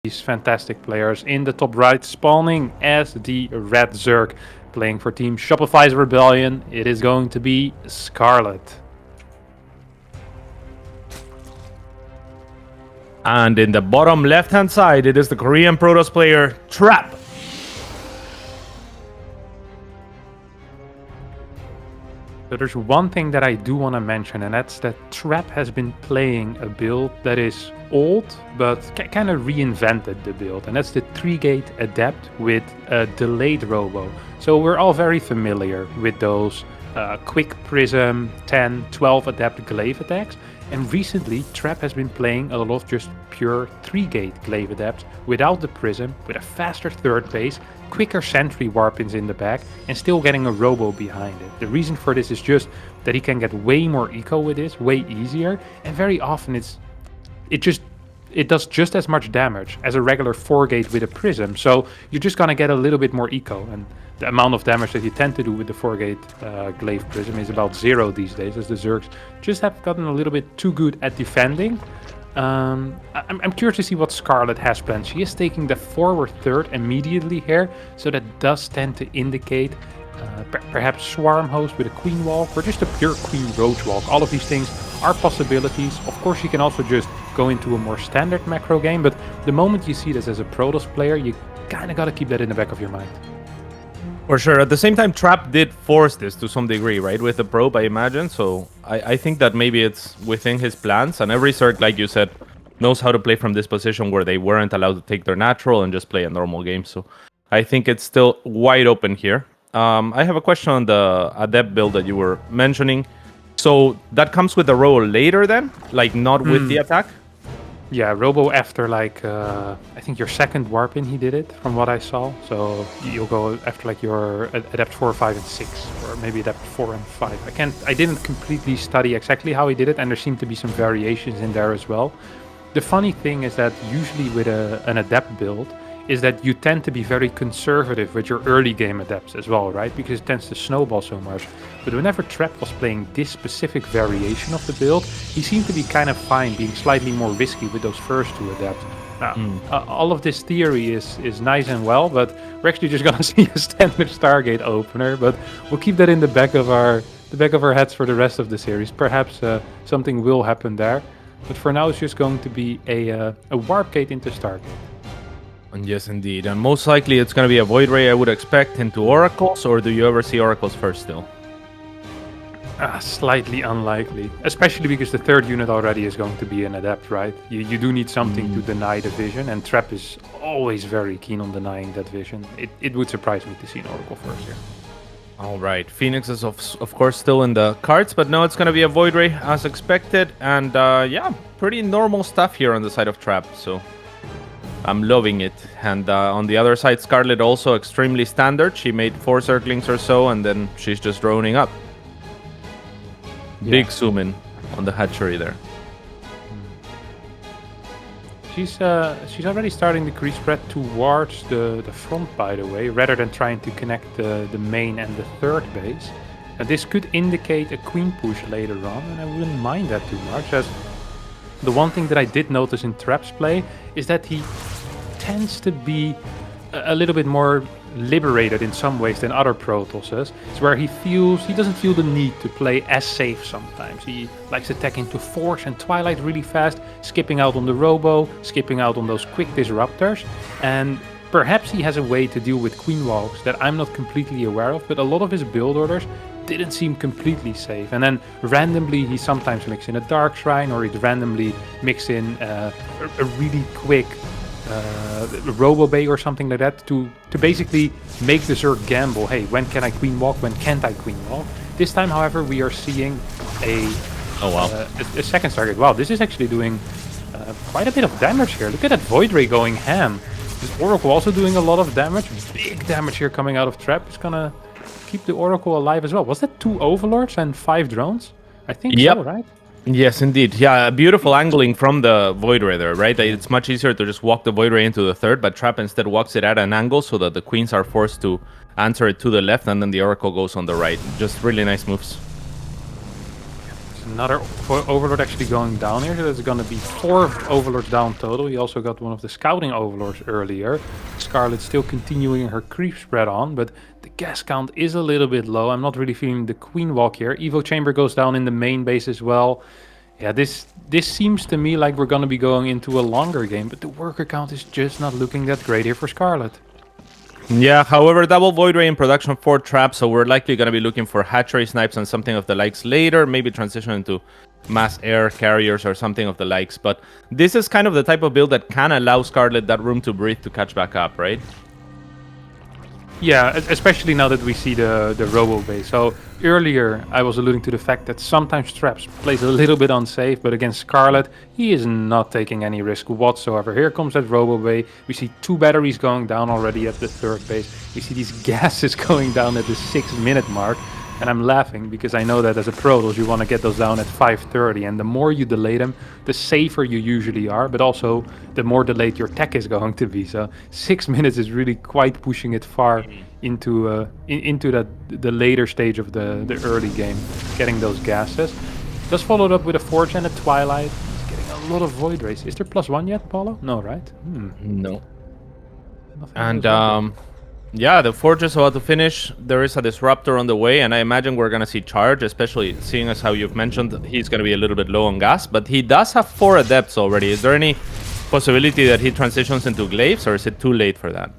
these fantastic players in the top right, spawning as the Red Zerg, playing for Team Shopify's Rebellion. It is going to be Scarlett. And in the bottom left-hand side, it is the Korean Protoss player, Trap. So there's one thing that I do want to mention, and that's that Trap has been playing a build that is old, but kind of reinvented the build, and that's the 3-gate Adept with a delayed Robo. So we're all very familiar with those quick Prism, 10, 12 Adept Glaive attacks, and recently Trap has been playing a lot of just pure 3-gate Glaive Adepts without the Prism, with a faster third base, quicker sentry warp-ins in the back, and still getting a Robo behind it. The reason for this is just that he can get way more eco with this, way easier, and very often it does just as much damage as a regular 4-gate with a Prism, so you're just gonna get a little bit more eco, and the amount of damage that you tend to do with the 4-gate Glaive Prism is about 0 these days, as the Zergs just have gotten a little bit too good at defending. I'm curious to see what Scarlett has planned. She is taking the forward third immediately here, so that does tend to indicate perhaps Swarm Host with a Queen Walk, or just a pure Queen Roach Walk. All of these things are possibilities. Of course, you can also just go into a more standard macro game, but the moment you see this as a Protoss player, you kind of got to keep that in the back of your mind. For sure. At the same time, Trap did force this to some degree, right? With the probe, I imagine. So I think that maybe it's within his plans. And every Zerg, like you said, knows how to play from this position where they weren't allowed to take their natural and just play a normal game. So I think it's still wide open here. I have a question on the Adept build that you were mentioning. So that comes with the roll later then? Like not with the attack? Yeah, Robo after like, I think your second warp in he did it, from what I saw. So you'll go after like your Adept 4, 5, and 6, or maybe Adept 4 and 5. I didn't completely study exactly how he did it, and there seemed to be some variations in there as well. The funny thing is that usually with an Adept build, is that you tend to be very conservative with your early game Adepts as well, right? Because it tends to snowball so much. But whenever Trap was playing this specific variation of the build, he seemed to be kind of fine being slightly more risky with those first two Adepts. Now, all of this theory is nice and well, but we're actually just gonna see a standard Stargate opener. But we'll keep that in the back of our heads for the rest of the series. Perhaps something will happen there. But for now, it's just going to be a warp gate into Stargate. And yes, indeed. And most likely it's going to be a Void Ray, I would expect, into Oracles, or do you ever see Oracles first still? Slightly unlikely, especially because the third unit already is going to be an Adept, right? You do need something to deny the vision, and Trap is always very keen on denying that vision. It would surprise me to see an Oracle first here. All right, Phoenix is of course still in the cards, but no, it's going to be a Void Ray as expected. And yeah, pretty normal stuff here on the side of Trap, so I'm loving it. And on the other side, Scarlett also extremely standard. She made 4 circlings or so, and then she's just droning up. Yeah. Big zoom in on the hatchery there. She's already starting the crease spread towards the front, by the way, rather than trying to connect the main and the third base. And this could indicate a queen push later on, and I wouldn't mind that too much, as the one thing that I did notice in Trap's play is that he tends to be a little bit more liberated in some ways than other Protosses. It's where he doesn't feel the need to play as safe sometimes. He likes attacking to Force and Twilight really fast, skipping out on the Robo, skipping out on those quick disruptors, and perhaps he has a way to deal with Queen Walks that I'm not completely aware of, but a lot of his build orders didn't seem completely safe. And then randomly he sometimes mix in a Dark Shrine, or he'd randomly mix in a really quick Robo Bay or something like that to basically make the Zerg gamble. Hey, when can I Queen Walk? When can't I Queen Walk? This time, however, we are seeing a second Stargate. Wow, this is actually doing quite a bit of damage here. Look at that Void Ray going ham. This Oracle also doing a lot of damage. Big damage here coming out of Trap. It's gonna keep the Oracle alive as well. Was that 2 Overlords and 5 drones? I think so, right? Yes, indeed. Yeah, beautiful angling from the Void Ray there, right? It's much easier to just walk the Void Ray into the third, but Trap instead walks it at an angle so that the queens are forced to answer it to the left, and then the Oracle goes on the right. Just really nice moves. Another Overlord actually going down here, so there's going to be 4 Overlords down total. He also got one of the Scouting Overlords earlier. Scarlett still continuing her creep spread on, but the gas count is a little bit low. I'm not really feeling the Queen Walk here. Evo Chamber goes down in the main base as well. Yeah, this seems to me like we're going to be going into a longer game, but the worker count is just not looking that great here for Scarlett. Yeah, however, double Void Ray in production for Trap, so we're likely going to be looking for hatchery snipes and something of the likes later, maybe transition into mass air carriers or something of the likes. But this is kind of the type of build that can allow Scarlett that room to breathe to catch back up, right? Yeah, especially now that we see the Robo base. So earlier I was alluding to the fact that sometimes Traps plays a little bit unsafe, but against Scarlett, he is not taking any risk whatsoever. Here comes that Robo Bay. We see 2 batteries going down already at the 3rd base. We see these gases going down at the 6-minute mark. And I'm laughing because I know that as a Protoss you want to get those down at 5:30, and the more you delay them, the safer you usually are, but also the more delayed your tech is going to be. So 6 minutes is really quite pushing it far into the later stage of the early game, getting those gases. Just followed up with a Forge and a Twilight. He's getting a lot of Void Rays. Is there +1 yet, Paulo? No, right? No. Nothing And yeah, the Forge is about to finish. There is a Disruptor on the way, and I imagine we're going to see Charge, especially seeing as how you've mentioned he's going to be a little bit low on gas, but he does have 4 Adepts already. Is there any possibility that he transitions into Glaives, or is it too late for that?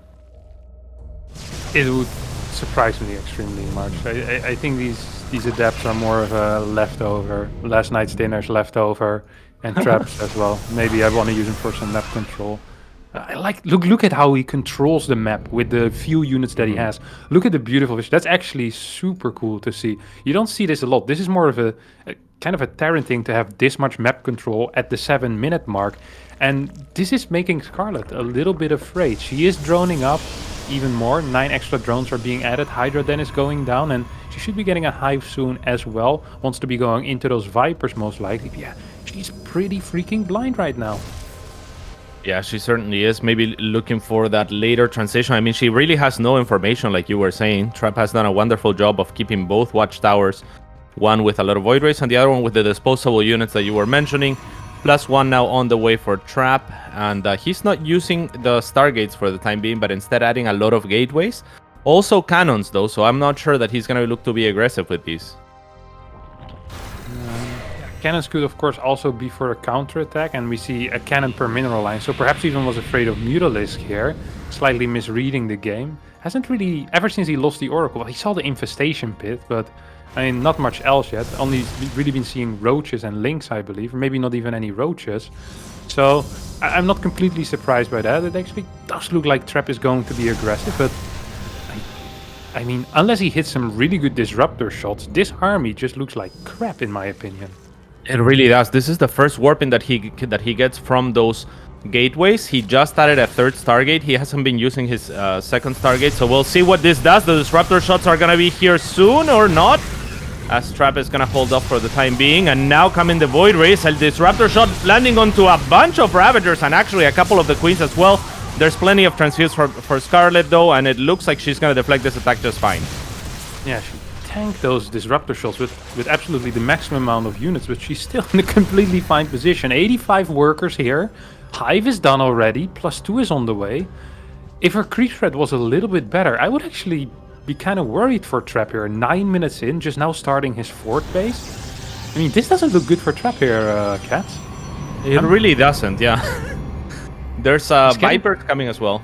It would surprise me extremely much. I think these Adepts are more of a leftover. Last night's dinner's leftover, and Traps as well. Maybe I want to use them for some map control. I like look at how he controls the map with the few units that he has. Look at the beautiful vision. That's actually super cool to see. You don't see this a lot. This is more of a kind of a Terran thing to have this much map control at the 7-minute mark. And this is making Scarlett a little bit afraid. She is droning up even more. 9 extra drones are being added. Hydra then is going down, and she should be getting a hive soon as well. Wants to be going into those Vipers most likely. But yeah, she's pretty freaking blind right now. Yeah, she certainly is. Maybe looking for that later transition. I mean, she really has no information, like you were saying. Trap has done a wonderful job of keeping both watchtowers, one with a lot of Void Rays and the other one with the disposable units that you were mentioning. +1 now on the way for Trap, and he's not using the Stargates for the time being, but instead adding a lot of gateways. Also cannons, though, so I'm not sure that he's going to look to be aggressive with these. Cannons could of course also be for a counter-attack, and we see a cannon per mineral line, so perhaps even was afraid of Mutalisk here, slightly misreading the game. Hasn't really, ever since he lost the Oracle, well, he saw the Infestation Pit, but I mean, not much else yet. Only really been seeing Roaches and Lynx, I believe, or maybe not even any Roaches. So I'm not completely surprised by that. It actually does look like Trap is going to be aggressive, but I mean, unless he hits some really good Disruptor shots, this army just looks like crap in my opinion. It really does. This is the first warping that he gets from those gateways. He just added a 3rd Stargate. He hasn't been using his 2nd Stargate, so we'll see what this does. The Disruptor shots are going to be here soon or not, as Trap is going to hold off for the time being. And now coming the Void Rays, a Disruptor shot landing onto a bunch of Ravagers and actually a couple of the Queens as well. There's plenty of transfuse for Scarlett though, and it looks like she's going to deflect this attack just fine. Yeah, she tanked those Disruptor shots with absolutely the maximum amount of units, but she's still in a completely fine position. 85 workers here. Hive is done already. +2 is on the way. If her creep spread was a little bit better, I would actually be kind of worried for Trap here. 9 minutes in, just now starting his 4th base. I mean, this doesn't look good for Trap here, Cats. It really doesn't, yeah. There's Vipers coming as well.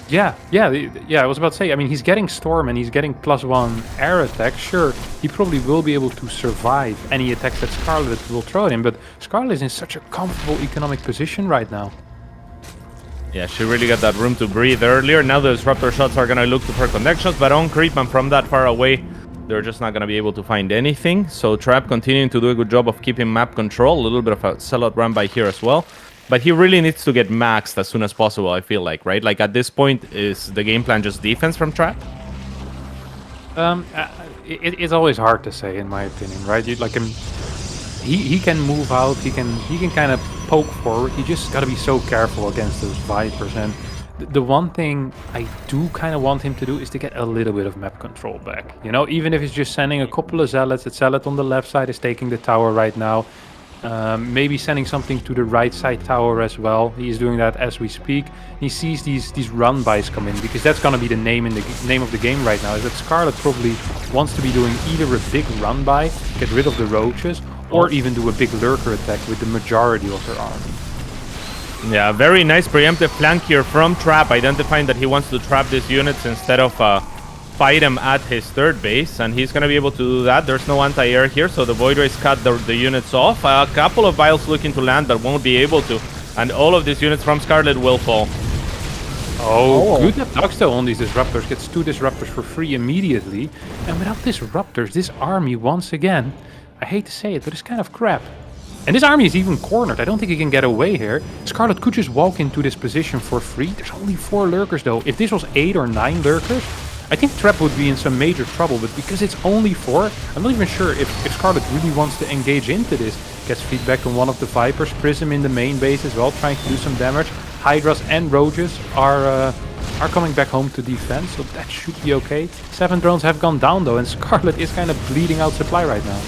Yeah, I was about to say, I mean, he's getting Storm and he's getting +1 air attack. Sure, he probably will be able to survive any attacks that Scarlett will throw at him, but Scarlett is in such a comfortable economic position right now. Yeah, she really got that room to breathe earlier. Now the Disruptor shots are going to look to her connections, but on creep and from that far away, they're just not going to be able to find anything. So Trap continuing to do a good job of keeping map control. A little bit of a sellout run by here as well. But he really needs to get maxed as soon as possible, I feel like, right? Like, at this point, is the game plan just defense from Trap? It's always hard to say, in my opinion, right? He can move out, he can kind of poke forward. You just got to be so careful against those Vipers. And The one thing I do kind of want him to do is to get a little bit of map control back. You know, even if it's just sending a couple of zealots. The zealot on the left side is taking the tower right now. Maybe sending something to the right side tower as well. He's doing that as we speak. He sees these run-bys come in, because that's gonna be the name of the game right now. Is that Scarlett probably wants to be doing either a big run-by, get rid of the roaches, or even do a big lurker attack with the majority of her army. Yeah, very nice preemptive flank here from Trap, identifying that he wants to trap these units instead of fight him at his third base, and he's going to be able to do that. There's no anti-air here, so the Void Rays cut the units off. A couple of Vials looking to land, but won't be able to, and all of these units from Scarlett will fall. Oh, good that Duxto on these Disruptors. Gets 2 Disruptors for free immediately, and without Disruptors, this army, once again, I hate to say it, but it's kind of crap. And this army is even cornered. I don't think he can get away here. Scarlett could just walk into this position for free. There's only 4 lurkers though. If this was 8 or 9 lurkers, I think Trap would be in some major trouble. But because it's only 4, I'm not even sure if Scarlett really wants to engage into this. Gets feedback on one of the Vipers. Prism in the main base as well, trying to do some damage. Hydras and Roaches are coming back home to defense, so that should be okay. 7 drones have gone down though, and Scarlett is kind of bleeding out supply right now.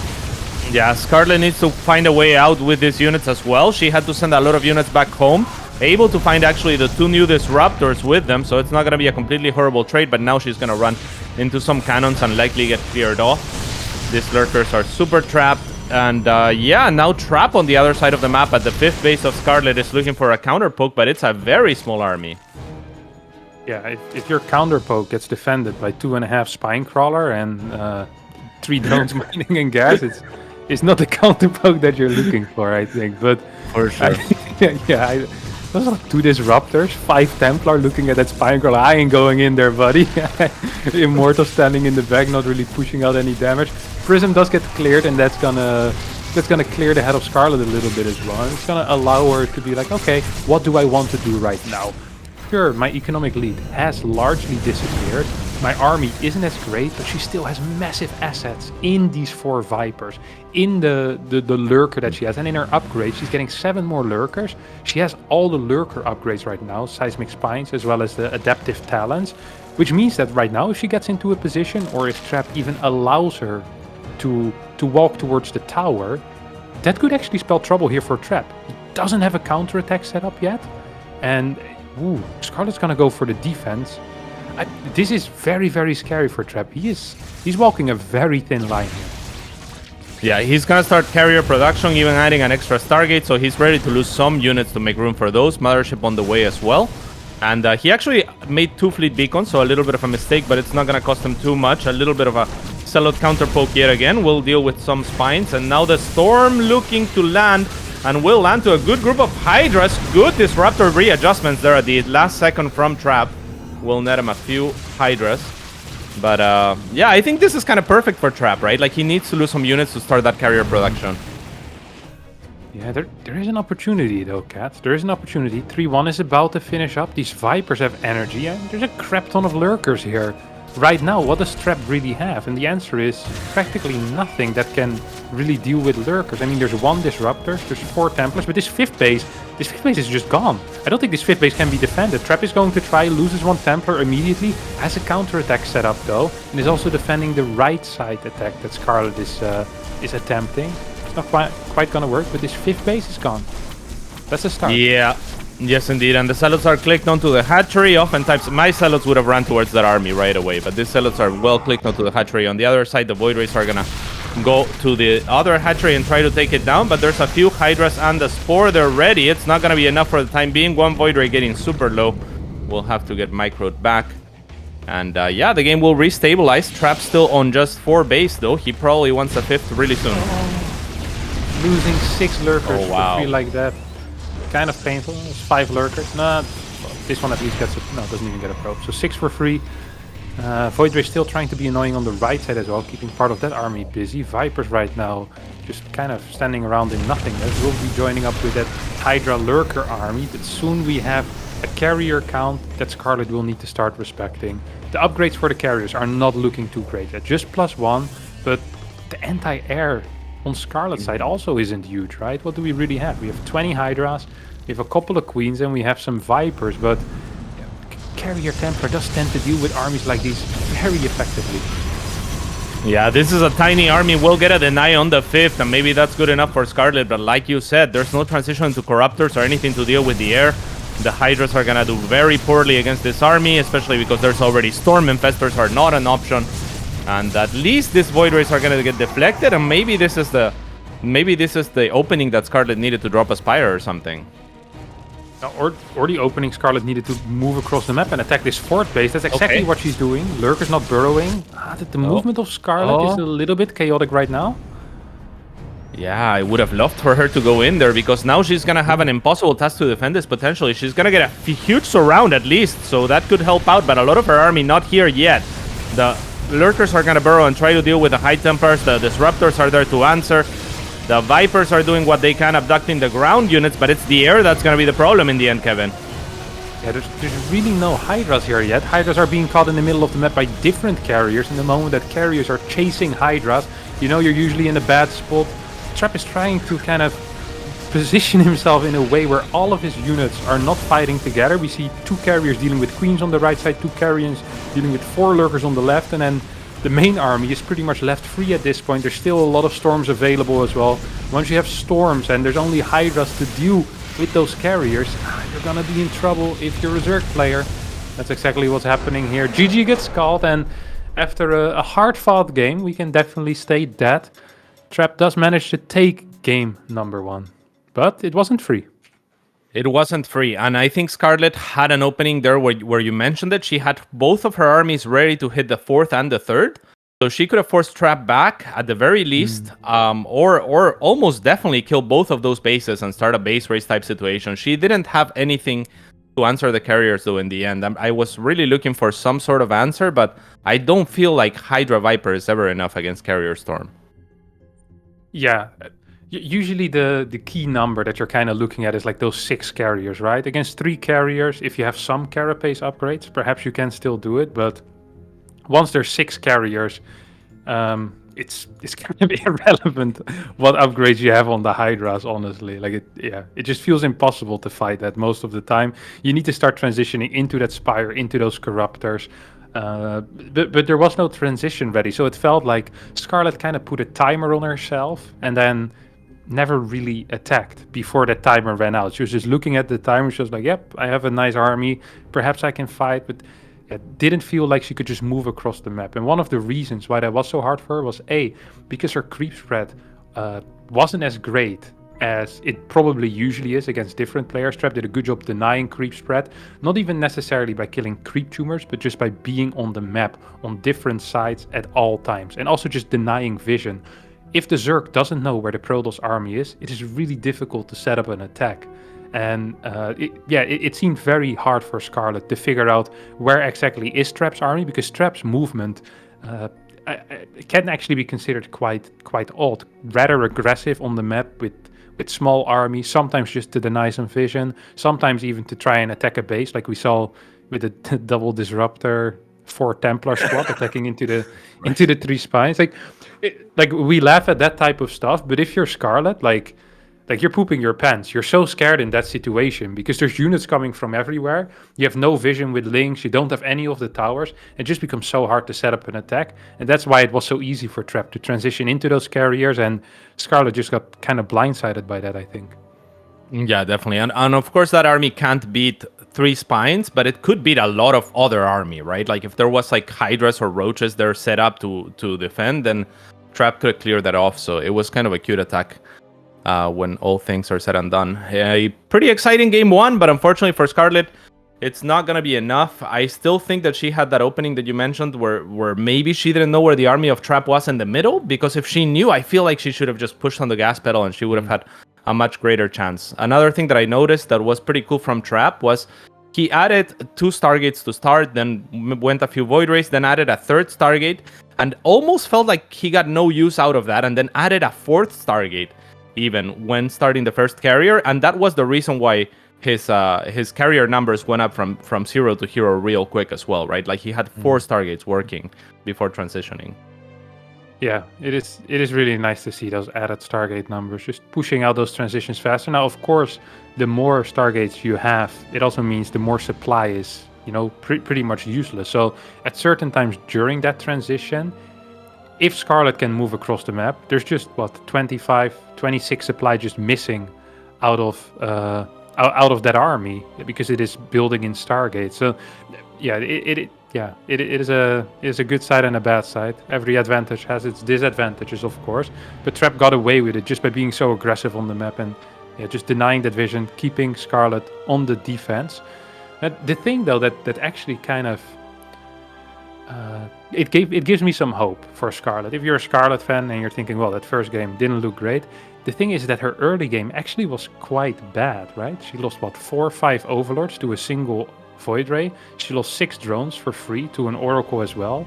Yeah, Scarlett needs to find a way out with these units as well. She had to send a lot of units back home. Able to find actually the 2 new Disruptors with them, so it's not going to be a completely horrible trade, but now she's going to run into some cannons and likely get cleared off. These lurkers are super trapped, and yeah, now Trap on the other side of the map at the 5th base of Scarlett is looking for a counter poke, but it's a very small army. Yeah, if your counter poke gets defended by 2.5 Spine Crawler and 3 drones mining and gas, it's not the counter poke that you're looking for, I think. But for sure. Those are 2 Disruptors, 5 Templar looking at that Spine Crawler. I ain't going in there, buddy. Immortal standing in the back, not really pushing out any damage. Prism does get cleared, and that's gonna clear the head of Scarlett a little bit as well. And it's gonna allow her to be like, okay, what do I want to do right now? Sure, my economic lead has largely disappeared. My army isn't as great, but she still has massive assets in these 4 Vipers, in the lurker that she has, and in her upgrades. She's getting 7 more lurkers. She has all the lurker upgrades right now, seismic spines as well as the adaptive talents, which means that right now if she gets into a position, or if Trap even allows her to walk towards the tower, that could actually spell trouble here for Trap. He doesn't have a counterattack set up yet, and ooh, Scarlett's gonna go for the defense. This is very, very scary for Trap. He's walking a very thin line here. Yeah, he's gonna start carrier production, even adding an extra Stargate, so he's ready to lose some units to make room for those. Mothership on the way as well. And he actually made 2 fleet beacons, so a little bit of a mistake, but it's not gonna cost him too much. A little bit of a Zealot counter poke yet again. We'll deal with some spines, and now the Storm looking to land, and will land to a good group of Hydras. Good Disruptor readjustments there at the last second from Trap. Will net him a few Hydras. But yeah, I think this is kind of perfect for Trap, right? Like, he needs to lose some units to start that carrier production. Yeah, there is an opportunity though, Cat. There is an opportunity. 3-1 is about to finish up. These Vipers have energy, and there's a crap ton of lurkers here. Right now, what does Trap really have? And the answer is practically nothing that can really deal with lurkers. I mean, there's 1 Disruptor, there's 4 Templars, but this 5th base is just gone. I don't think this 5th base can be defended. Trap is going to try, loses 1 Templar immediately, has a counterattack set up though, and is also defending the right side attack that Scarlett is attempting. It's not quite gonna work, but this 5th base is gone. That's a start. Yeah. Yes, indeed. And the Zealots are clicked onto the hatchery. Oftentimes, my Zealots would have run towards that army right away, but these Zealots are well clicked onto the hatchery. On the other side, the Void Rays are going to go to the other hatchery and try to take it down, but there's a few Hydras and the Spore. They're ready. It's not going to be enough for the time being. 1 Void Ray getting super low. We'll have to get microed back. And yeah, the game will restabilize. Trap still on just 4 base, though. He probably wants a 5th really soon. Losing 6 lurkers wow. for free like that. Kind of painful. It's 5 lurkers. Nah, well, this one at least gets a... No, doesn't even get a probe. So 6 for free. Void Ray still trying to be annoying on the right side as well, keeping part of that army busy. Vipers right now just kind of standing around in nothingness. We'll be joining up with that Hydra lurker army, but soon we have a carrier count that Scarlett will need to start respecting. The upgrades for the carriers are not looking too great yet. Just +1, but the anti-air on Scarlett's side also isn't huge, right? What do we really have? We have 20 Hydras, we have a couple of Queens, and we have some Vipers, but carrier Templar does tend to deal with armies like these very effectively. Yeah, this is a tiny army. We'll get a deny on the 5th, and maybe that's good enough for Scarlett. But like you said, there's no transition to Corruptors or anything to deal with the air. The Hydras are gonna do very poorly against this army, especially because there's already Storm Infestors are not an option. And at least these Void Rays are gonna get deflected, and maybe this is the opening that Scarlett needed to drop a Spire or something. Or the opening Scarlett needed to move across the map and attack this fort base. That's exactly what she's doing. Lurker's not burrowing. The movement of Scarlett is a little bit chaotic right now. Yeah, I would have loved for her to go in there, because now she's gonna have an impossible task to defend this potentially. She's gonna get a huge surround at least, so that could help out, but a lot of her army not here yet. The Lurkers are gonna burrow and try to deal with the High Templars. The Disruptors are there to answer. The Vipers are doing what they can, abducting the ground units, but it's the air that's going to be the problem in the end, Kevin. Yeah, there's really no Hydras here yet. Hydras are being caught in the middle of the map by different carriers. In the moment that carriers are chasing Hydras, you know you're usually in a bad spot. Trap is trying to kind of position himself in a way where all of his units are not fighting together. We see 2 carriers dealing with Queens on the right side, 2 carriers dealing with 4 Lurkers on the left, and then the main army is pretty much left free at this point. There's still a lot of Storms available as well. Once you have Storms and there's only Hydras to deal with those carriers, you're gonna be in trouble if you're a Zerg player. That's exactly what's happening here. GG gets called, and after a hard-fought game, we can definitely state that Trap does manage to take game number 1. But it wasn't free. It wasn't free, and I think Scarlett had an opening there where you mentioned it. She had both of her armies ready to hit the 4th and the 3rd, so she could have forced Trap back at the very least, or almost definitely kill both of those bases and start a base race type situation. She didn't have anything to answer the carriers though in the end. I was really looking for some sort of answer, but I don't feel like Hydra Viper is ever enough against Carrier Storm. Yeah. Usually the key number that you're kind of looking at is like those 6 carriers, right? Against 3 carriers, if you have some carapace upgrades, perhaps you can still do it. But once there's 6 carriers, it's kind of irrelevant what upgrades you have on the Hydras, honestly. Like it just feels impossible to fight that most of the time. You need to start transitioning into that Spire, into those Corruptors. But there was no transition ready, so it felt like Scarlett kind of put a timer on herself and then never really attacked before that timer ran out. She was just looking at the timer. She was like, yep, I have a nice army, perhaps I can fight, but it didn't feel like she could just move across the map. And one of the reasons why that was so hard for her was because her creep spread wasn't as great as it probably usually is against different players. Trap did a good job denying creep spread, not even necessarily by killing creep tumors, but just by being on the map on different sides at all times, and also just denying vision. If the Zerg doesn't know where the Protoss army is, it is really difficult to set up an attack. And it seemed very hard for Scarlett to figure out where exactly is Trap's army, because Trap's movement can actually be considered quite odd, rather aggressive on the map with small armies, sometimes just to deny some vision, sometimes even to try and attack a base, like we saw with the double disruptor 4 Templar squad attacking into the 3 spines. Like we laugh at that type of stuff, but if you're Scarlett, like you're pooping your pants. You're so scared in that situation because there's units coming from everywhere. You have no vision with links. You don't have any of the towers. It just becomes so hard to set up an attack. And that's why it was so easy for Trap to transition into those carriers. And Scarlett just got kind of blindsided by that, I think. Yeah, definitely. And of course, that army can't beat 3 spines, but it could beat a lot of other army, right? Like if there was like Hydras or Roaches there set up to defend, then Trap could clear that off. So it was kind of a cute attack. When all things are said and done. A pretty exciting game 1, but unfortunately for Scarlett, it's not going to be enough. I still think that she had that opening that you mentioned where maybe she didn't know where the army of Trap was in the middle, because if she knew, I feel like she should have just pushed on the gas pedal and she would have had a much greater chance. Another thing that I noticed that was pretty cool from Trap was he added 2 Stargates to start, then went a few Void Rays, then added a 3rd Stargate, and almost felt like he got no use out of that, and then added a 4th Stargate even when starting the first carrier, and that was the reason why his carrier numbers went up from 0 to hero real quick as well, right? Like he had 4 Stargates working before transitioning. Yeah, it is really nice to see those added Stargate numbers, just pushing out those transitions faster. Now, of course, the more Stargates you have, it also means the more supply is pretty much useless. So at certain times during that transition, if Scarlett can move across the map, there's just 25, 26 supply just missing out of that army because it is building in Stargate. So yeah, it is a good side and a bad side. Every advantage has its disadvantages, of course, but Trap got away with it just by being so aggressive on the map and just denying that vision, keeping Scarlett on the defense. The thing though that actually kind of it gives me some hope for Scarlett. If you're a Scarlett fan and you're thinking, well, that first game didn't look great, the thing is that her early game actually was quite bad, right? She lost 4 or 5 Overlords to a single Void Ray. She lost 6 drones for free to an Oracle as well.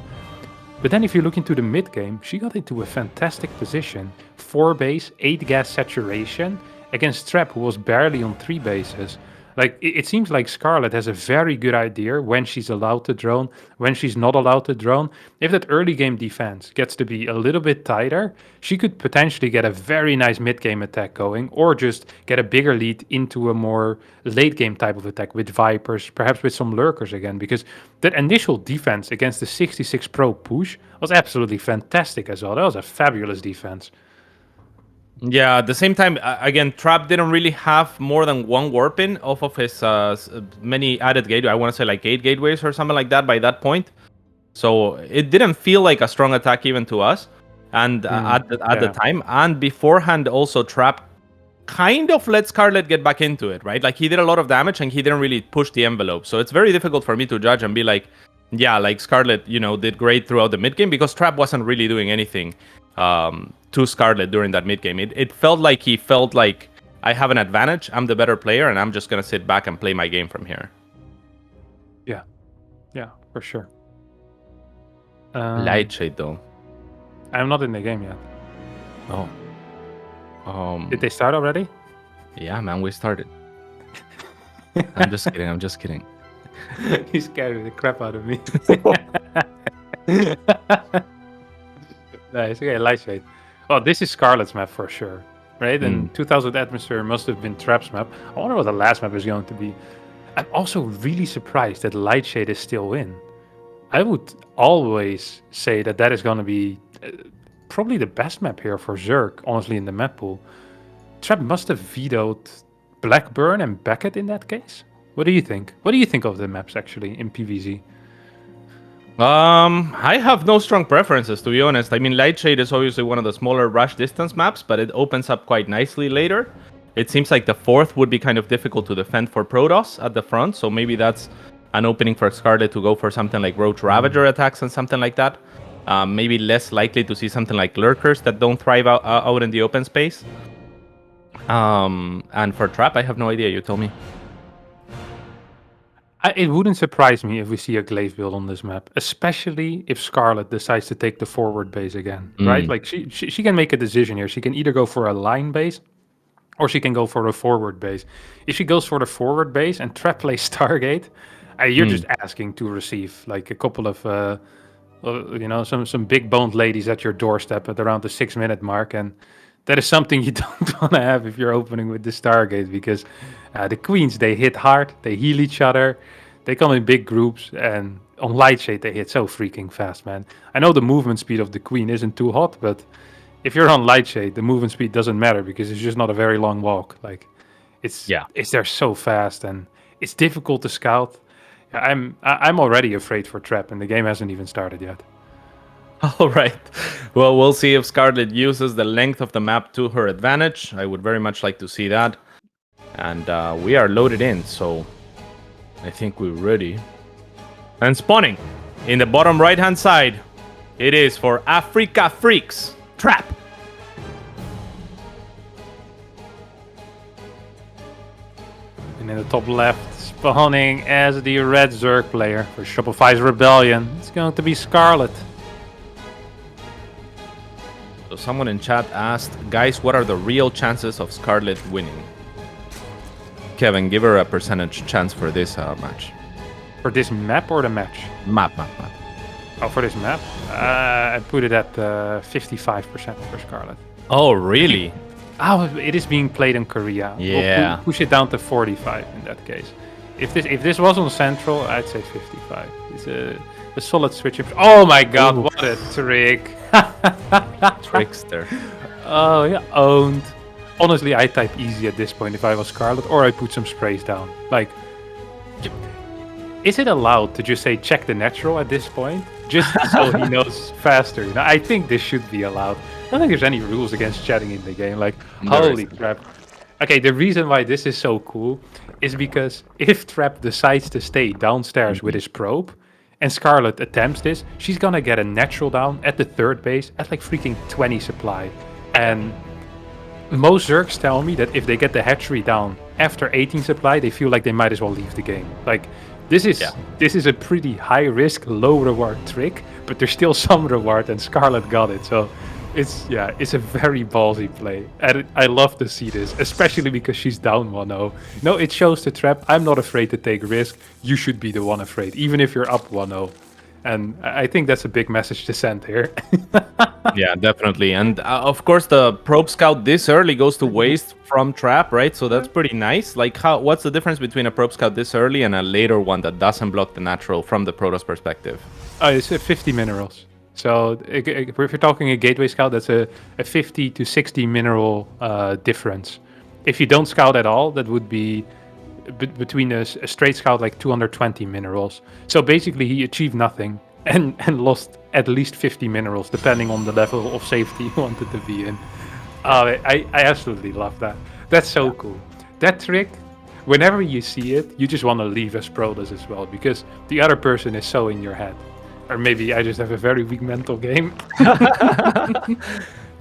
But then if you look into the mid game, she got into a fantastic position. 4 base, 8 gas saturation against Trap, who was barely on 3 bases. Like, it seems like Scarlett has a very good idea when she's allowed to drone, when she's not allowed to drone. If that early game defense gets to be a little bit tighter, she could potentially get a very nice mid game attack going, or just get a bigger lead into a more late game type of attack with Vipers, perhaps with some Lurkers again, because that initial defense against the 66 Pro push was absolutely fantastic as well. That was a fabulous defense. Yeah, at the same time, again, Trap didn't really have more than one warping off of his many added gateway. I want to say like 8 gateways or something like that by that point. So it didn't feel like a strong attack even to us. And at the time, and beforehand also, Trap kind of let Scarlett get back into it, right? Like, he did a lot of damage and he didn't really push the envelope. So it's very difficult for me to judge and be like, yeah, like Scarlett, did great throughout the mid game, because Trap wasn't really doing anything to Scarlett during that mid game. It felt like he felt like, I have an advantage, I'm the better player, and I'm just gonna sit back and play my game from here. Yeah, for sure. Light Shade though. I'm not in the game yet. Oh. Did they start already? Yeah, man, we started. I'm just kidding. You scared the crap out of me. Nice. Okay, Light Shade. Well, this is Scarlett's map for sure, right? And 2000 Atmosphere must have been Trap's map. I wonder what the last map is going to be. I'm also really surprised that Light Shade is still in. I would always say that is going to be probably the best map here for Zerg, honestly, in the map pool. Trap must have vetoed Blackburn and Beckett in that case. What do you think? What do you think of the maps, actually, in PvZ? I have no strong preferences, to be honest. I mean, Light Shade is obviously one of the smaller rush distance maps, but it opens up quite nicely later. It seems like the 4th would be kind of difficult to defend for Protoss at the front, so maybe that's an opening for Scarlett to go for something like Roach Ravager attacks and something like that. Maybe less likely to see something like Lurkers that don't thrive out in the open space. And for Trap, I have no idea. You tell me. It wouldn't surprise me if we see a Glaive build on this map, especially if Scarlett decides to take the forward base again, right? Like, she can make a decision here. She can either go for a line base, or she can go for a forward base. If she goes for the forward base and Trap plays Stargate, you're just asking to receive like a couple of, some big boned ladies at your doorstep at around the 6-minute mark, and that is something you don't want to have if you're opening with the Stargate, because the queens, they hit hard, they heal each other, they come in big groups, and on Light Shade they hit so freaking fast, man. I know the movement speed of the queen isn't too hot, but if you're on Light Shade, the movement speed doesn't matter because it's just not a very long walk. Like, it's there so fast, and it's difficult to scout. I'm already afraid for Trap, and the game hasn't even started yet. All right. Well, we'll see if Scarlett uses the length of the map to her advantage. I would very much like to see that. And we are loaded in, so I think we're ready. And spawning in the bottom right-hand side, it is for Africa Freaks, Trap. And in the top left, spawning as the red Zerg player for Shopify's Rebellion, it's going to be Scarlett. So someone in chat asked, guys, what are the real chances of Scarlett winning? Kevin, give her a percentage chance for this match. For this map or the match? Map. Oh, for this map? I put it at 55% for Scarlett. Oh, really? Oh, it is being played in Korea. Yeah. We'll push it down to 45 in that case. If this was on Central, I'd say 55. It's a solid switch. Oh my god, Ooh. what a trick. Trickster. Oh, yeah, owned. Honestly, I type easy at this point if I was Scarlett, or I put some sprays down. Like, is it allowed to just say check the natural at this point? Just so he knows faster. You know, I think this should be allowed. I don't think there's any rules against chatting in the game. Like, holy crap. Okay, the reason why this is so cool is because if Trap decides to stay downstairs with his probe, and Scarlett attempts this, she's gonna get a natural down at the third base at like freaking 20 supply. And most Zergs tell me that if they get the hatchery down after 18 supply, they feel like they might as well leave the game. Like, this is a pretty high risk, low reward trick, but there's still some reward, and Scarlett got it. So it's a very ballsy play, and I love to see this, especially because she's down 1-0. No, it shows the Trap. I'm not afraid to take risk. You should be the one afraid, even if you're up 1-0. And I think that's a big message to send here. Yeah, definitely. And of course, the probe scout this early goes to waste from Trap, right? So that's pretty nice. Like, what's the difference between a probe scout this early and a later one that doesn't block the natural from the Protoss perspective? It's 50 minerals. So if you're talking a gateway scout, that's a 50 to 60 mineral difference. If you don't scout at all, that would be between a straight scout like 220 minerals. So basically he achieved nothing and lost at least 50 minerals depending on the level of safety he wanted to be in. I absolutely love that. That's so cool. That trick, whenever you see it, you just want to leave as Protoss as well, because the other person is so in your head. Or maybe I just have a very weak mental game.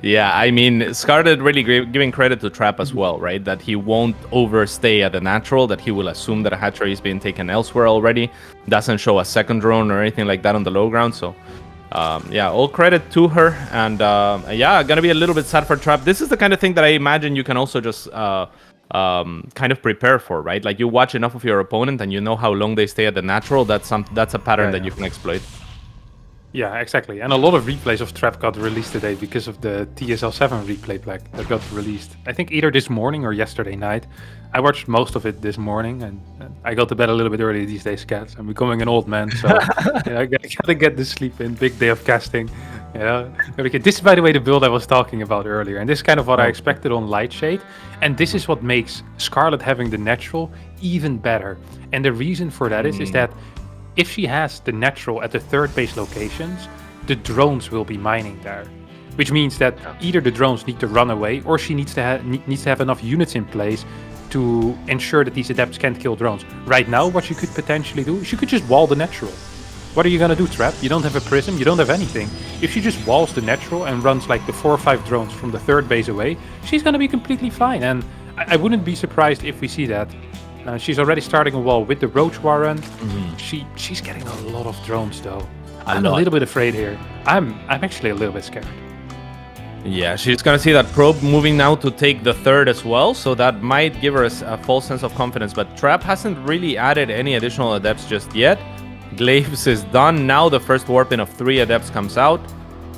Yeah, I mean, Scarlett really giving credit to Trap as well, right? That he won't overstay at the natural, that he will assume that a hatchery is being taken elsewhere already, doesn't show a second drone or anything like that on the low ground. So, yeah, all credit to her. And yeah, gonna be a little bit sad for Trap. This is the kind of thing that I imagine you can also just kind of prepare for, right? Like, you watch enough of your opponent and you know how long they stay at the natural. That's a pattern that you can exploit. Yeah, exactly. And a lot of replays of Trap got released today because of the TSL7 replay pack that got released. I think either this morning or yesterday night. I watched most of it this morning, and I got to bed a little bit early these days, cats. I'm becoming an old man, so I gotta get the sleep in. Big day of casting. This is, by the way, the build I was talking about earlier, and this is kind of what I expected on Lightshade. And this is what makes Scarlett having the natural even better. And the reason for that is that if she has the natural at the third base locations, the drones will be mining there. Which means that either the drones need to run away, or she needs to have enough units in place to ensure that these adepts can't kill drones. Right now, what you could potentially do, she could just wall the natural. What are you gonna do, Trap? You don't have a prism, you don't have anything. If she just walls the natural and runs like the 4 or 5 drones from the third base away, she's gonna be completely fine. And I wouldn't be surprised if we see that. She's already starting a wall with the Roach Warren. She's getting a lot of drones though. I'm a little bit afraid here. I'm actually a little bit scared. Yeah, she's gonna see that probe moving now to take the third as well, so that might give her a false sense of confidence. But Trap hasn't really added any additional adepts just yet. Glaives is done. Now the first warp in of 3 adepts comes out.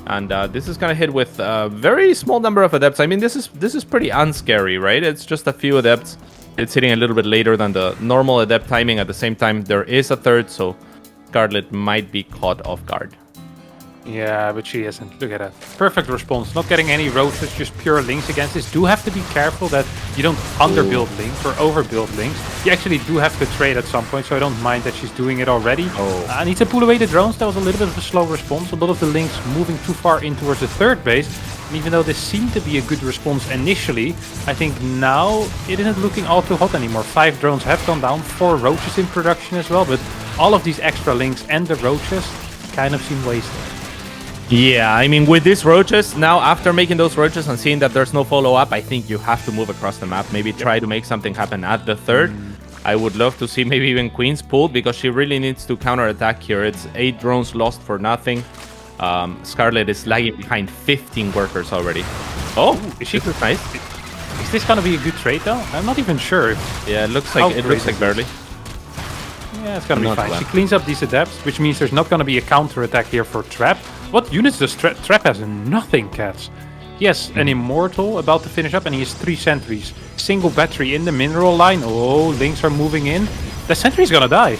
And this is gonna hit with a very small number of adepts. I mean, this is pretty unscary, right? It's just a few adepts. It's hitting a little bit later than the normal adept timing. At the same time, there is a third, so Scarlett might be caught off guard. Yeah, but she isn't. Look at that. Perfect response. Not getting any roaches, just pure links against this. Do have to be careful that you don't underbuild links or overbuild links. You actually do have to trade at some point, so I don't mind that she's doing it already. I need to pull away the drones. That was a little bit of a slow response. A lot of the links moving too far in towards the third base. And even though this seemed to be a good response initially, I think now it isn't looking all too hot anymore. 5 drones have gone down, 4 roaches in production as well, but all of these extra links and the roaches kind of seem wasted. Yeah, I mean, with these roaches, now after making those roaches and seeing that there's no follow-up, I think you have to move across the map. Maybe try to make something happen at the third. I would love to see maybe even Queen's pulled, because she really needs to counterattack here. It's 8 drones lost for nothing. Scarlett is lagging behind 15 workers already. Oh, is she nice? Is this gonna be a good trade though? I'm not even sure. Yeah, it looks like barely. Yeah, it's gonna be fine. She cleans up these adepts, which means there's not gonna be a counterattack here for Trap. What units does Trap has? Nothing, cats. He has an Immortal about to finish up, and he has 3 sentries. Single battery in the mineral line. Oh, links are moving in. The sentry's gonna die.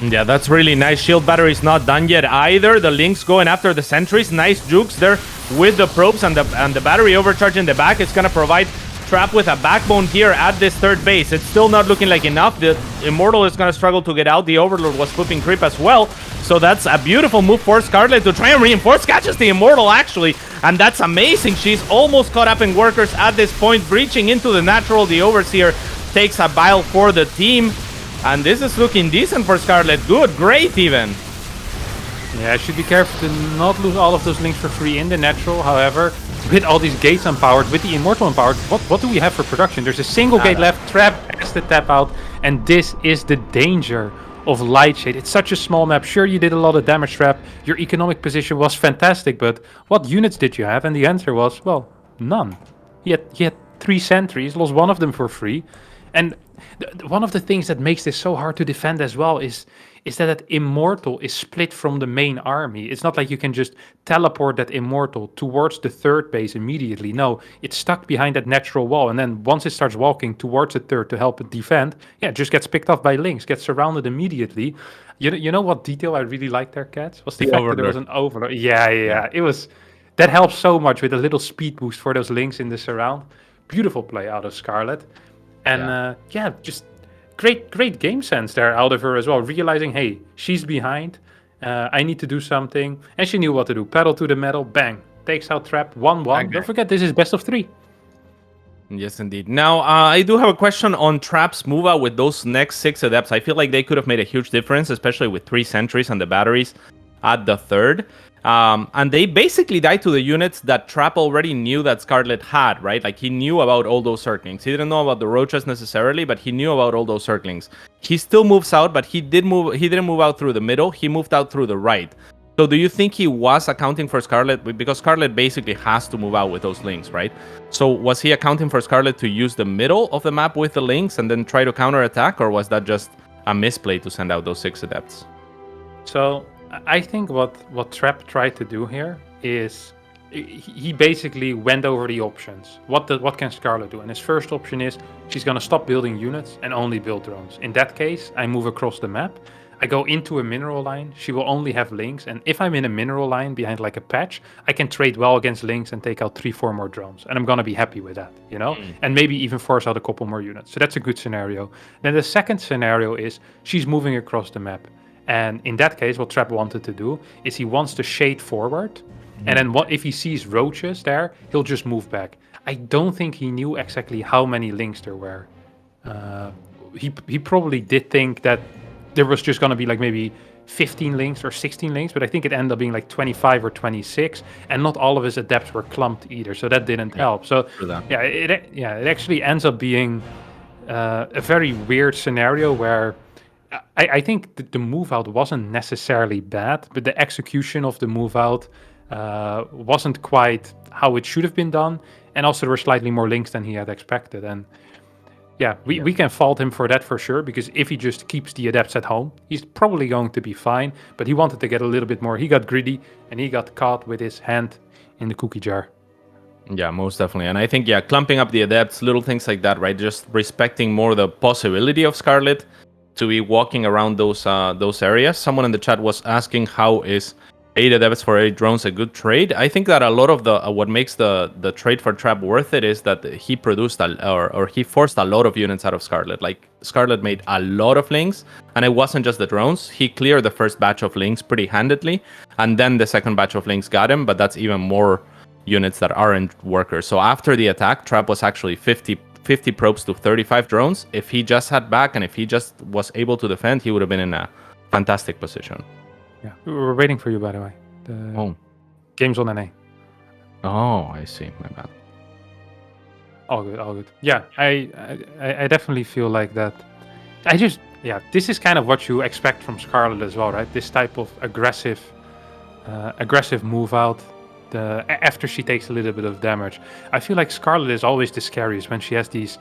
Yeah, that's really nice. Shield battery's not done yet either. The Lynx going after the sentries. Nice jukes there with the probes and the battery overcharge in the back. It's gonna provide Trap with a backbone here at this third base. It's still not looking like enough. The Immortal is gonna struggle to get out. The Overlord was flipping creep as well. So that's a beautiful move for Scarlett to try and reinforce. Catches the Immortal actually, and that's amazing. She's almost caught up in workers at this point, breaching into the natural. The Overseer takes a bile for the team. And this is looking decent for Scarlett. Good, great even. Yeah, should be careful to not lose all of those links for free in the natural. However, with all these gates empowered, with the Immortal empowered, what do we have for production? There's a single gate left. Trap has to tap out. And this is the danger of Lightshade. It's such a small map. Sure, you did a lot of damage, Trap. Your economic position was fantastic. But what units did you have? And the answer was, well, none. He had 3 sentries, lost one of them for free. And one of the things that makes this so hard to defend as well is that Immortal is split from the main army. It's not like you can just teleport that Immortal towards the third base immediately. No, it's stuck behind that natural wall. And then once it starts walking towards the third to help it defend, yeah, it just gets picked off by Lynx, gets surrounded immediately. You know what detail I really liked there, Cats? Was the fact that there was an Overlord. Yeah. It was... That helps so much with a little speed boost for those Lynx in the surround. Beautiful play out of Scarlett. And just great game sense there out of her as well. Realizing, hey, she's behind. I need to do something. And she knew what to do. Pedal to the metal, bang. Takes out Trap, 1-1. Okay. Don't forget, this is best of 3. Yes, indeed. Now, I do have a question on Trap's move out with those next 6 Adepts. I feel like they could have made a huge difference, especially with 3 sentries and the batteries at the third. And they basically died to the units that Trap already knew that Scarlett had, right? Like, he knew about all those circlings. He didn't know about the Roaches necessarily, but he knew about all those circlings. He still moves out, but he didn't move out through the middle. He moved out through the right. So do you think he was accounting for Scarlett? Because Scarlett basically has to move out with those links, right? So was he accounting for Scarlett to use the middle of the map with the links and then try to counterattack? Or was that just a misplay to send out those 6 Adepts? So I think what Trap tried to do here is he basically went over the options. What can Scarlett do? And his first option is she's going to stop building units and only build drones. In that case, I move across the map. I go into a mineral line. She will only have links. And if I'm in a mineral line behind like a patch, I can trade well against links and take out 3-4 more drones. And I'm going to be happy with that, you know? And maybe even force out a couple more units. So that's a good scenario. Then the second scenario is she's moving across the map. And in that case, what Trap wanted to do is he wants to shade forward. And then if he sees roaches there, he'll just move back. I don't think he knew exactly how many links there were. He probably did think that there was just going to be like maybe 15 links or 16 links, but I think it ended up being like 25 or 26, and not all of his adepts were clumped either, so that didn't help. So it actually ends up being a very weird scenario where I think the move out wasn't necessarily bad, but the execution of the move out wasn't quite how it should have been done, and also there were slightly more links than he had expected. And we can fault him for that for sure, because if he just keeps the adepts at home, he's probably going to be fine, but he wanted to get a little bit more. He got greedy, and he got caught with his hand in the cookie jar. Yeah, most definitely. And I think, clumping up the adepts, little things like that, right? Just respecting more the possibility of Scarlett to be walking around those areas. Someone in the chat was asking, how is 8 adepts for 8 drones a good trade? I think that a lot of the what makes the trade for Trap worth it is that he produced or he forced a lot of units out of Scarlett. Like, Scarlett made a lot of links, and it wasn't just the drones. He cleared the first batch of links pretty handedly, and then the second batch of links got him, but that's even more units that aren't workers. So after the attack, Trap was actually 50 probes to 35 drones. If he just had back and if he just was able to defend, he would have been in a fantastic position. Yeah, we were waiting for you, by the way. The game's on NA. Oh, I see. My bad. All good. Yeah, I definitely feel like that. This is kind of what you expect from Scarlett as well, right? This type of aggressive move out. After she takes a little bit of damage. I feel like Scarlett is always the scariest when she has these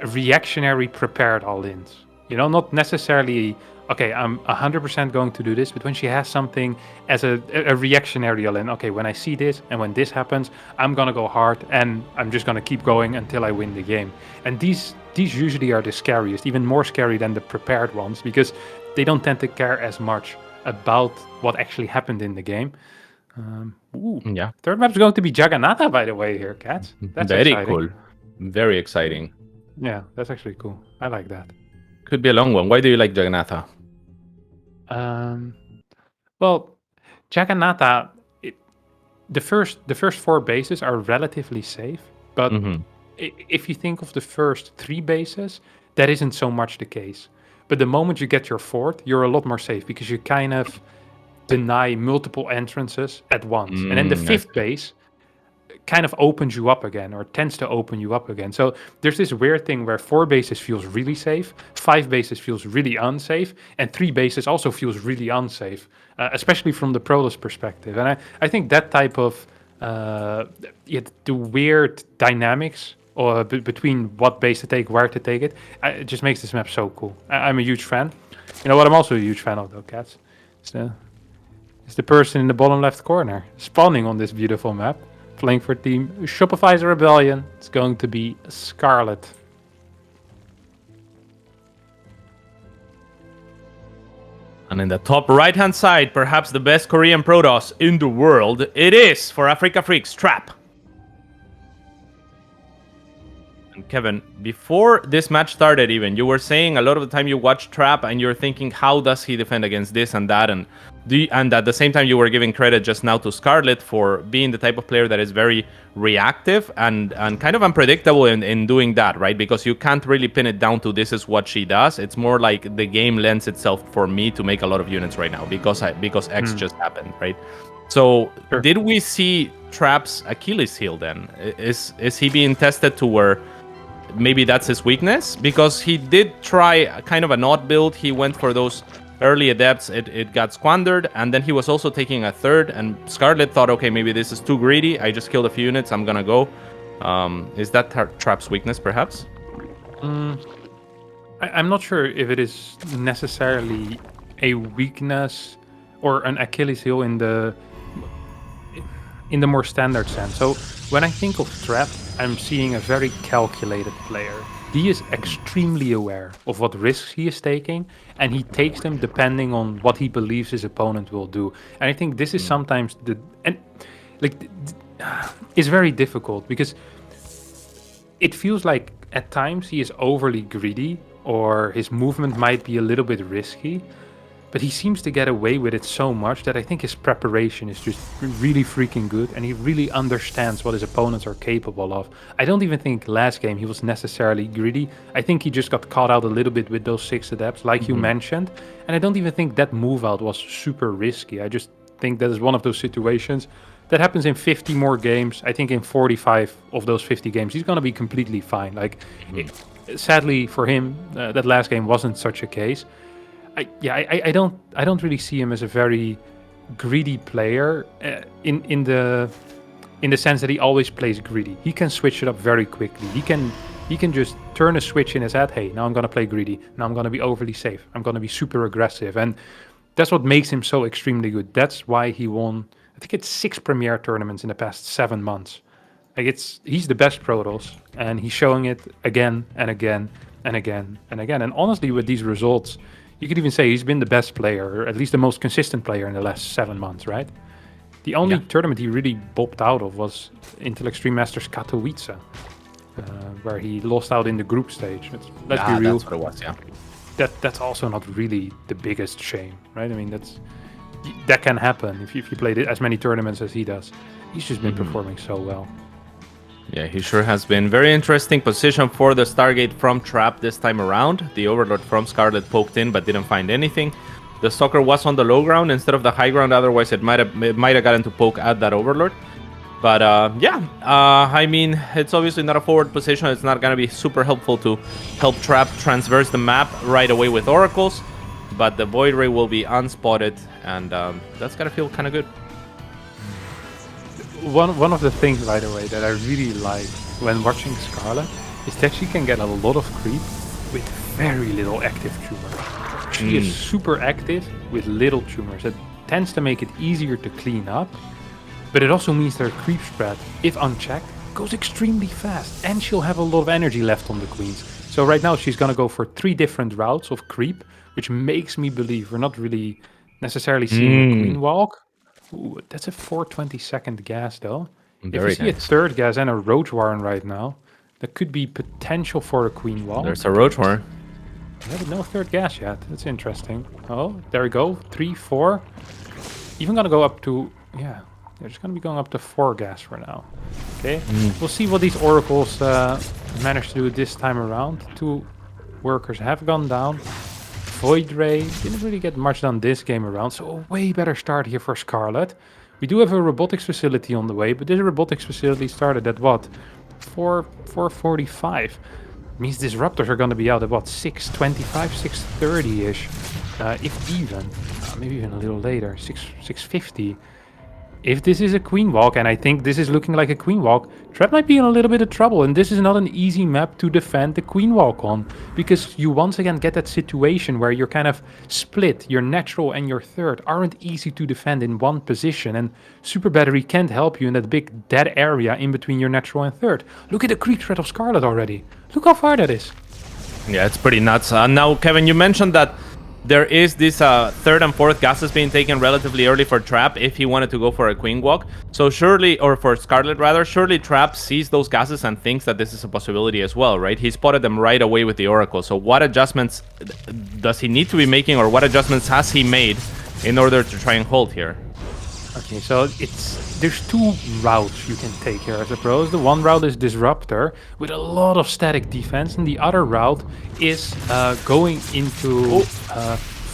reactionary prepared all-ins. You know, not necessarily, okay, I'm 100% going to do this, but when she has something as a reactionary all-in, okay, when I see this and when this happens, I'm going to go hard and I'm just going to keep going until I win the game. And these these usually are the scariest, even more scary than the prepared ones, because they don't tend to care as much about what actually happened in the game. Yeah, Third map's going to be Jagannatha, by the way, here, cats. That's very exciting. cool. Very exciting. Yeah, that's actually cool. I like that. Could be a long one. Why do you like Jagannatha? Well, Jagannatha, the first 4 bases are relatively safe, but if you think of the first 3 bases, that isn't so much the case. But the moment you get your 4th, you're a lot more safe because you kind of deny multiple entrances at once. And then the 5th base kind of opens you up again, or tends to open you up again. So there's this weird thing where 4 bases feels really safe, 5 bases feels really unsafe, and 3 bases also feels really unsafe, especially from the Protoss perspective. And I think that type of the weird dynamics or between what base to take, where to take it, it just makes this map so cool. I'm a huge fan. You know what I'm also a huge fan of, though, cats? It's the person in the bottom left corner spawning on this beautiful map. Playing for team Shopify's Rebellion. It's going to be Scarlett. And in the top right-hand side, perhaps the best Korean Protoss in the world, it is for Africa Freaks Trap. And Kevin, before this match started even, you were saying a lot of the time you watch Trap and you're thinking, how does he defend against this and that? And at the same time, you were giving credit just now to Scarlett for being the type of player that is very reactive and kind of unpredictable in doing that, right? Because you can't really pin it down to this is what she does. It's more like the game lends itself for me to make a lot of units right now because X just happened, right? So Did we see Trap's Achilles heel then? Is he being tested to where maybe that's his weakness? Because he did try kind of an odd build. He went for those early adepts. It got squandered, and then he was also taking a 3rd, and Scarlett thought, okay, maybe this is too greedy. I just killed a few units. I'm gonna go. Is that Trap's weakness, perhaps? I'm not sure if it is necessarily a weakness or an Achilles heel in the more standard sense. So when I think of Trap, I'm seeing a very calculated player. He is extremely aware of what risks he is taking, and he takes them depending on what he believes his opponent will do. And I think this is sometimes it's very difficult because it feels like at times he is overly greedy or his movement might be a little bit risky. But he seems to get away with it so much that I think his preparation is just really freaking good, and he really understands what his opponents are capable of. I don't even think last game he was necessarily greedy. I think he just got caught out a little bit with those 6 adepts, like you mentioned. And I don't even think that move out was super risky. I just think that is one of those situations that happens in 50 more games. I think in 45 of those 50 games, he's going to be completely fine. Sadly for him, that last game wasn't such a case. I don't really see him as a very greedy player in the sense that he always plays greedy. He can switch it up very quickly. He can just turn a switch in his head. Hey, now I'm gonna play greedy. Now I'm gonna be overly safe. I'm gonna be super aggressive, and that's what makes him so extremely good. That's why he won. I think it's 6 Premier tournaments in the past 7 months. He's the best Protoss, and he's showing it again and again and again and again. And honestly, with these results, you could even say he's been the best player, or at least the most consistent player in the last 7 months, right? The only tournament he really bopped out of was Intel Extreme Masters Katowice, where he lost out in the group stage. Let's be real. That's what it was, yeah. That's also not really the biggest shame, right? I mean, that can happen if you played as many tournaments as he does. He's just been performing so well. Yeah, he sure has been. Very interesting position for the Stargate from Trap this time around. The Overlord from Scarlett poked in but didn't find anything. The Stalker was on the low ground instead of the high ground, otherwise it might have gotten to poke at that Overlord. But I mean, it's obviously not a forward position. It's not going to be super helpful to help Trap transverse the map right away with Oracles. But the Void Ray will be unspotted, and that's going to feel kind of good. One of the things, by the way, that I really like when watching Scarlett is that she can get a lot of creep with very little active tumors. She is super active with little tumors. It tends to make it easier to clean up, but it also means that her creep spread, if unchecked, goes extremely fast, and she'll have a lot of energy left on the queens. So right now she's going to go for 3 different routes of creep, which makes me believe we're not really necessarily seeing a queen walk. Ooh, that's a 4/22 gas though. If we Very see a nice. 3rd gas and a roach warren right now, that could be potential for a queen walk. There's a roach warren. Yeah, but no 3rd gas yet. That's interesting. Oh, there we go. 3, 4. Even gonna go up to, yeah, they're just gonna be going up to 4 gas for now. Okay, we'll see what these oracles manage to do this time around. 2 workers have gone down. Void Ray didn't really get much done this game around, so a way better start here for Scarlett. We do have a robotics facility on the way, but this robotics facility started at what? 4:45. Means disruptors are going to be out at what? 6:25, 6:30-ish, if even. Maybe even a little later, 6:50. If this is a queen walk, and I think this is looking like a queen walk, Trap might be in a little bit of trouble, and this is not an easy map to defend the queen walk on, because you once again get that situation where you're kind of split. Your natural and your 3rd aren't easy to defend in one position, and Super Battery can't help you in that big dead area in between your natural and 3rd. Look at the creep threat of Scarlett already. Look how far that is. Yeah, it's pretty nuts. Now, Kevin, you mentioned that there is this 3rd and 4th gases being taken relatively early for Trap if he wanted to go for a queen walk. So surely, or for Scarlett rather, surely Trap sees those gases and thinks that this is a possibility as well, right? He spotted them right away with the Oracle. So what adjustments does he need to be making, or what adjustments has he made in order to try and hold here? Okay, so there's 2 routes you can take here, I suppose. The one route is Disruptor with a lot of static defense, and the other route is going into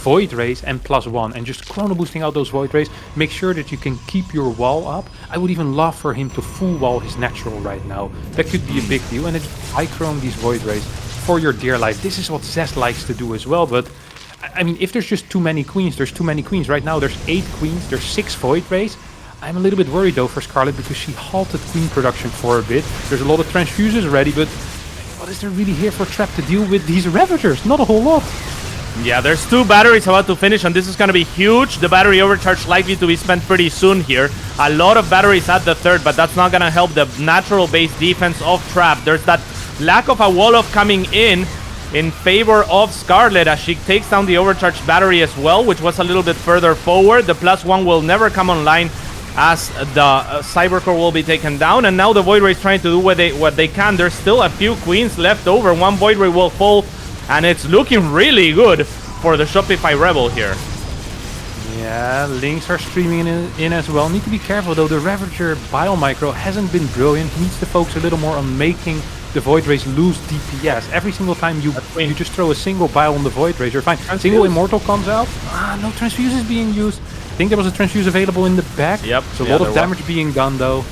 Void Rays and +1 and just chrono boosting out those Void Rays. Make sure that you can keep your wall up. I would even love for him to full wall his natural right now. That could be a big deal, and high chrome these Void Rays for your dear life. This is what Zest likes to do as well, but I mean, if there's just too many queens, there's too many queens. Right now, there's 8 queens, there's 6 Void Rays. I'm a little bit worried, though, for Scarlett, because she halted queen production for a bit. There's a lot of transfuses ready, but what is there really here for Trap to deal with these Ravagers? Not a whole lot. Yeah, there's 2 batteries about to finish, and this is going to be huge. The battery overcharge likely to be spent pretty soon here. A lot of batteries at the 3rd, but that's not going to help the natural base defense of Trap. There's that lack of a wall-off coming in favor of Scarlett as she takes down the overcharged battery as well, which was a little bit further forward. The +1 will never come online as the Cybercore will be taken down, and now the Void Ray is trying to do what they can. There's still a few queens left over. 1 Void Ray will fall, and it's looking really good for the Shopify Rebel here. Yeah, links are streaming in as well. Need to be careful though, the Ravager Biomicro hasn't been brilliant. Needs to focus a little more on making the Void Rays lose DPS. Every single time you just throw a single bio on the Void Rays, you're fine. Single Immortal comes out. No transfuse is being used. I think there was a transfuse available in the back. Yep. So a lot of damage being done though.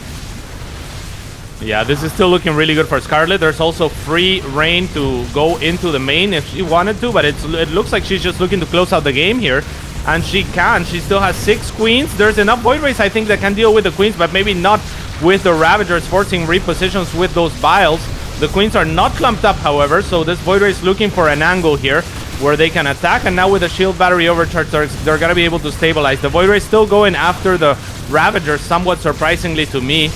Yeah, this is still looking really good for Scarlett. There's also free reign to go into the main if she wanted to, but it looks like she's just looking to close out the game here. And she can. She still has 6 queens. There's enough Void Rays, I think, that can deal with the queens, but maybe not with the Ravagers forcing repositions with those vials. The queens are not clumped up, however, so this Void Ray is looking for an angle here where they can attack, and now with the shield battery overcharge, they're going to be able to stabilize. The Void Ray is still going after the Ravagers, somewhat surprisingly to me,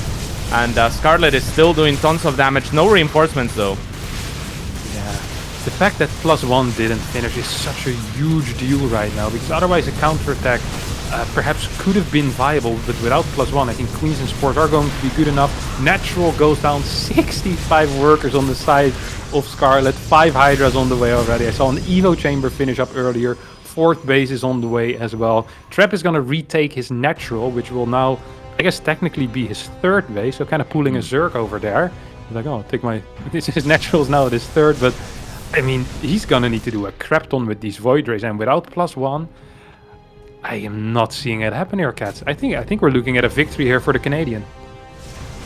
and Scarlett is still doing tons of damage. No reinforcements, though. Yeah, the fact that +1 didn't finish is such a huge deal right now, because otherwise a counterattack perhaps could have been viable, but without +1, I think Queens and Sport are going to be good enough. Natural goes down, 65 workers on the side of Scarlett, 5 Hydras on the way already. I saw an Evo Chamber finish up earlier, 4th base is on the way as well. Trap is going to retake his natural, which will now, I guess, technically be his 3rd base, so kind of pulling a Zerg over there. He's like, oh, take my... This is naturals now, it is 3rd, but I mean, he's going to need to do a crap ton with these Void Rays, and without +1, I am not seeing it happen here, cats. I think we're looking at a victory here for the Canadian.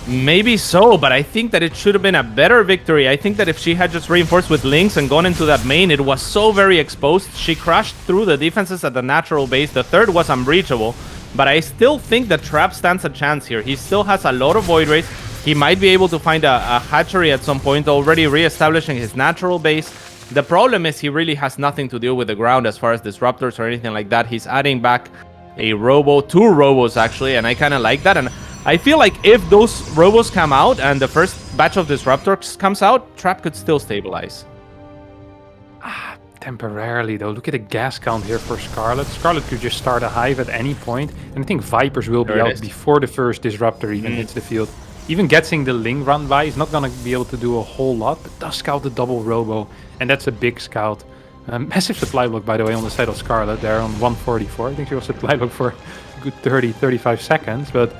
Maybe so, but I think that it should have been a better victory. I think that if she had just reinforced with links and gone into that main, it was so very exposed. She crashed through the defenses at the natural base. The 3rd was unbreachable, but I still think that Trap stands a chance here. He still has a lot of Void Rays. He might be able to find a hatchery at some point, already re-establishing his natural base. The problem is he really has nothing to deal with the ground as far as disruptors or anything like that. He's adding back a robo, 2 robos actually, and I kind of like that. And I feel like if those robos come out and the first batch of disruptors comes out, Trap could still stabilize. Temporarily, though. Look at the gas count here for Scarlett. Scarlett could just start a hive at any point, and I think Vipers will be There it out is. before the first Disruptor even hits the field. Even getting the Ling run by is not going to be able to do a whole lot, but does scout the double Robo, and that's a big scout. Massive supply block, by the way, on the side of Scarlett. They're on 144. I think she was supply block for a good 30-35 seconds, but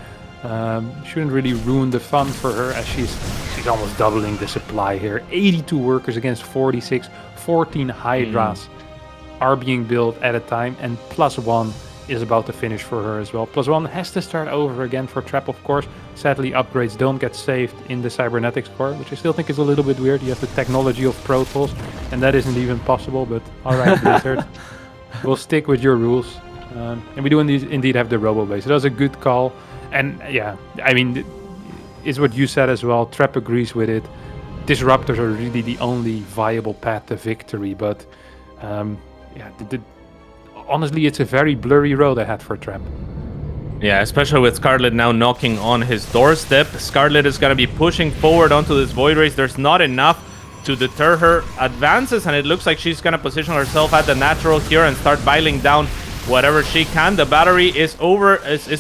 shouldn't really ruin the fun for her, as she's almost doubling the supply here. 82 workers against 46. 14 Hydras are being built at a time, and +1 is about to finish for her as well. +1 has to start over again for Trap, of course. Sadly, upgrades don't get saved in the Cybernetics core, which I still think is a little bit weird. You have the technology of Protoss, and that isn't even possible, but alright, Blizzard. We'll stick with your rules. And we do indeed have the Robo base. So that was a good call. And yeah, I mean, it's what you said as well. Trap agrees with it. Disruptors are really the only viable path to victory, but yeah, honestly, it's a very blurry road ahead for Trap. Yeah, especially with Scarlett now knocking on his doorstep. Scarlett is going to be pushing forward onto this Void Race. There's not enough to deter her advances, and it looks like she's going to position herself at the natural here and start biling down whatever she can. The battery is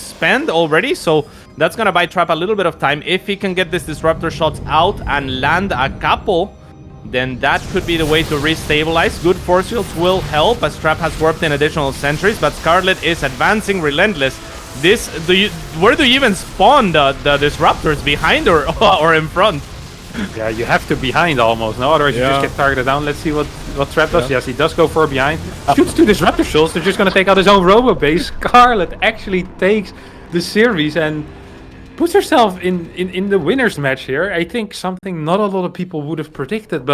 spent already, so that's going to buy Trap a little bit of time. If he can get this Disruptor shots out and land a couple, then that could be the way to restabilize. Good force fields will help, as Trap has warped in additional sentries, but Scarlett is advancing relentless. Where do you even spawn the Disruptors, behind or in front? Yeah, you have to behind almost, no? Otherwise you just get targeted down. Let's see what Trap does. Yes, he does go for behind. Shoots 2 Disruptor shots. They're just going to take out his own Robo base. Scarlett actually takes the series and puts herself in the winner's match here. I think something not a lot of people would have predicted, but